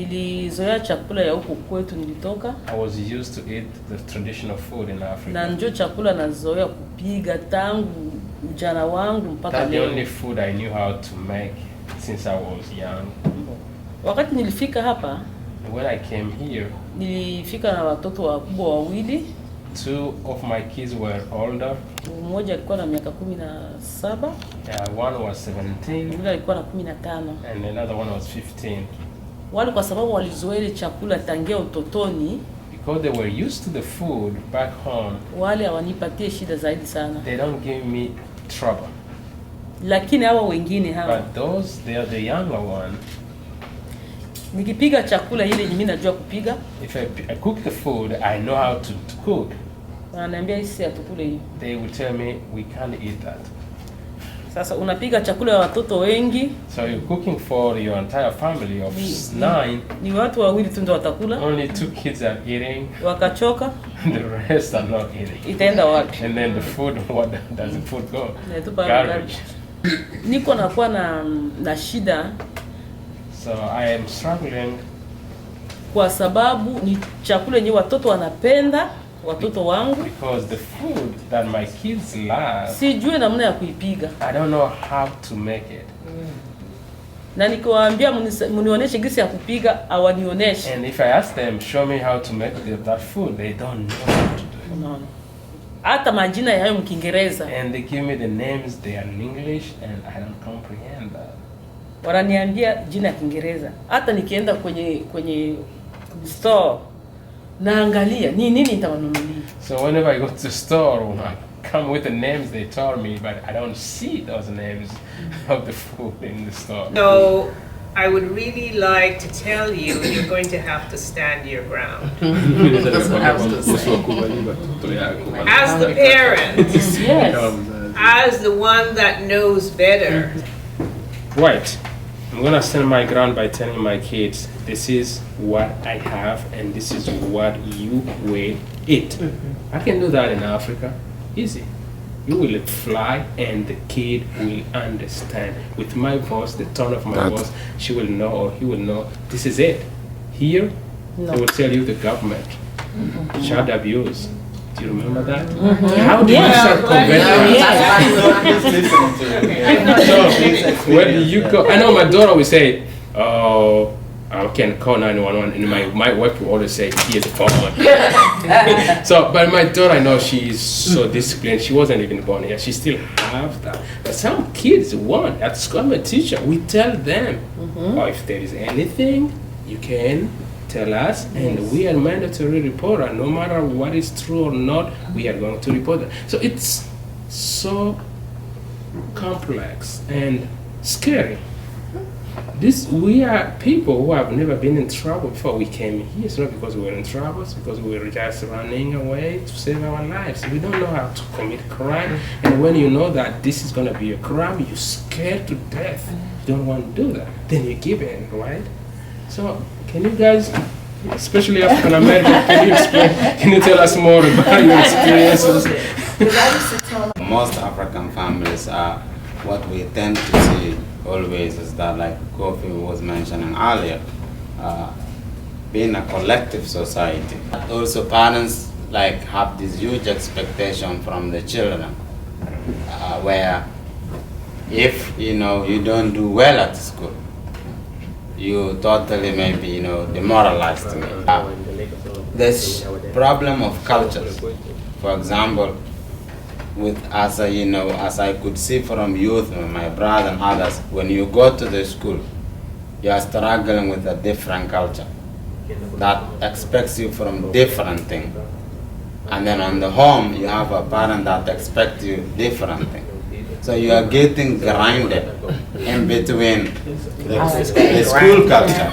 Nilizoea chakula ya huko kwetu nilitoka. I was used to eat the traditional food in Africa. Na ndio chakula nazoea kupiga tangu ujana wangu mpaka leo. That's the only food I knew how to make since I was young. Wakati nilifika hapa, when I came here, nilifika na watoto wakubwa wawili. 2 of my kids were older. Mmoja alikuwa na miaka 17. One was 17. Mwingine alikuwa na 15. And another one was 15. Wale kwa sababu walizoea chakula tangia utotoni. Because they were used to the food back home. Wale hawanipatie shida zaidi sana. They don't give me trouble. Lakini hawa wengine hawa. But those, they are the younger one. Nikipiga chakula ile mimi najua kupiga. If I cook the food, I know how to cook. Wananiambia hisi atukule hiyo. They will tell me we can't eat that. Sasa unapiga chakula ya watoto wengi. So you're cooking for your entire family of 9. Ni watu wawili tu ndio watakula. Only 2 kids are eating. Wakachoka. The rest are not eating. Itaenda wapi? And then the food, what does the food go? Garbage. Niko nakuwa na shida. So I am struggling. Kwa sababu ni chakula yenye watoto wanapenda, watoto wangu. Because the food that my kids love. Sijui namna ya kuipiga. I don't know how to make it. Na nikiwaambia mnionyeshe jinsi ya kupiga, hawanionyeshe. And if I ask them, show me how to make that food, they don't know how to do it. Unaona. Hata majina yayo mkiingereza. And they give me the names, they are in English, and I don't comprehend that. Wananiambia jina ya Kiingereza. Hata nikienda kwenye store naangalia nini nitawanunulia. So whenever I go to the store, I come with the names they told me, but I don't see those names of the food in the store. So I would really like to tell you you're going to have to stand your ground. As the parent, Yes. as the one that knows better. Right. I'm gonna stand my ground by telling my kids, this is what I have and this is what you will eat. I can do that in Africa. Easy. You will fly and the kid will understand. With my voice, the tone of my voice, she will know or he will know, this is it. Here, I will tell you the government. Child abuse. Do you remember that? How do you start So, where do you go? I know my daughter will say, oh, I can call 911, and my wife will always say, here's the phone. So, but my daughter, I know she's so disciplined. She wasn't even born here. She still have that. But some kids want, at school, I'm a teacher, we tell them, oh, if there is anything, you can tell us, and we are mandatory reporter. No matter what is true or not, we are going to report it. So it's so complex and scary. We are people who have never been in trouble before we came here. It's not because we were in trouble, it's because we were just running away to save our lives. We don't know how to commit crime, and when you know that this is going to be a crime, you're scared to death. You don't want to do that. Then you give in, right? So, can you guys, especially African American, can you tell us more about your experiences? Most African families are what we tend to see always is that, like Kofi was mentioning earlier, being a collective society. Also, parents like have this huge expectation from the children, where if you don't do well at school, you totally maybe demoralized me. This problem of cultures, for example, as I could see from youth, my brother and others, when you go to the school, you are struggling with a different culture that expects you from different things. And then on the home, you have a parent that expects you different things. So you are getting grinded in between the school culture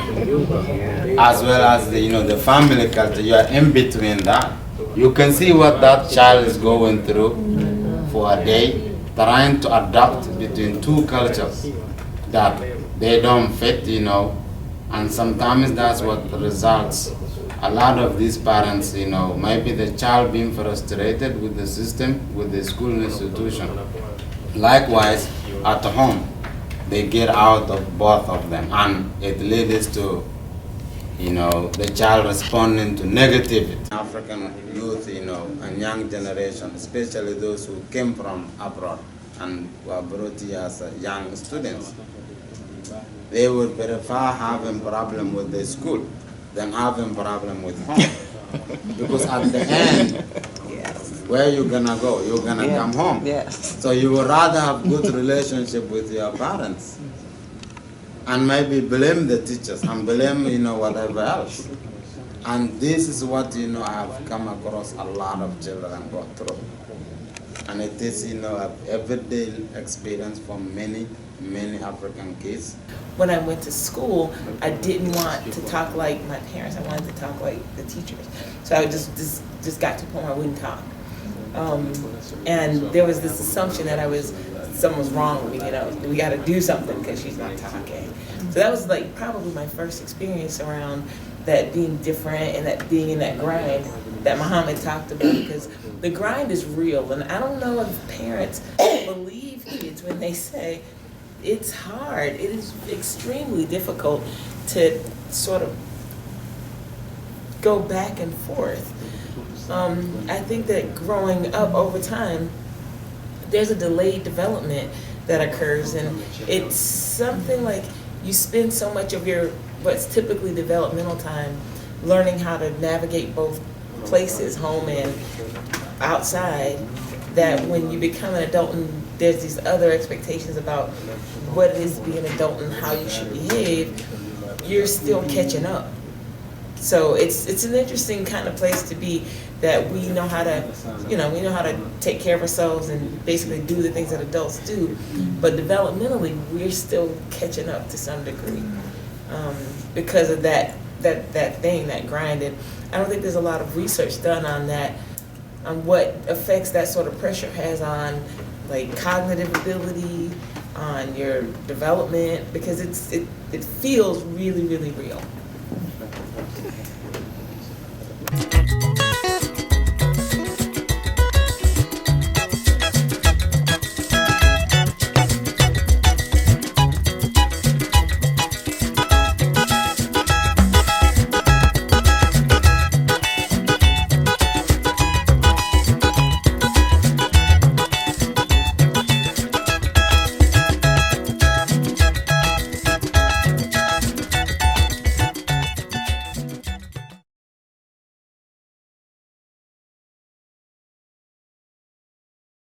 as well as the family culture. You are in between that. You can see what that child is going through for a day, trying to adapt between two cultures that they don't fit, and sometimes that's what results. A lot of these parents, maybe the child being frustrated with the system, with the school institution. Likewise, at home, they get out of both of them, and it leads to the child responding to negativity. African youth, and young generation, especially those who came from abroad and were brought here as young students, they would prefer having problem with the school than having problem with home. Because at the end, where you gonna go? You're gonna come home. So you would rather have good relationship with your parents and maybe blame the teachers and blame, whatever else. And this is what, I have come across a lot of children go through. And it is, an everyday experience for many African kids. When I went to school, I didn't want to talk like my parents. I wanted to talk like the teachers. So I just got to the point where I wouldn't talk. And there was this assumption that something was wrong with me, we got to do something because she's not talking. So that was like probably my first experience around that being different and that being in that grind that Muhammad talked about, because the grind is real. And I don't know if parents believe kids when they say it's hard. It is extremely difficult to sort of go back and forth. I think that growing up over time, there's a delayed development that occurs, and it's something like you spend so much of your what's typically developmental time learning how to navigate both places, home and outside, that when you become an adult and there's these other expectations about what it is to be an adult and how you should behave, you're still catching up. So it's an interesting kind of place to be, that we know how to, we know how to take care of ourselves and basically do the things that adults do, but developmentally we're still catching up to some degree because of that grind. And I don't think there's a lot of research done on that, on what effects that sort of pressure has on like cognitive ability, on your development, because it feels really, really real.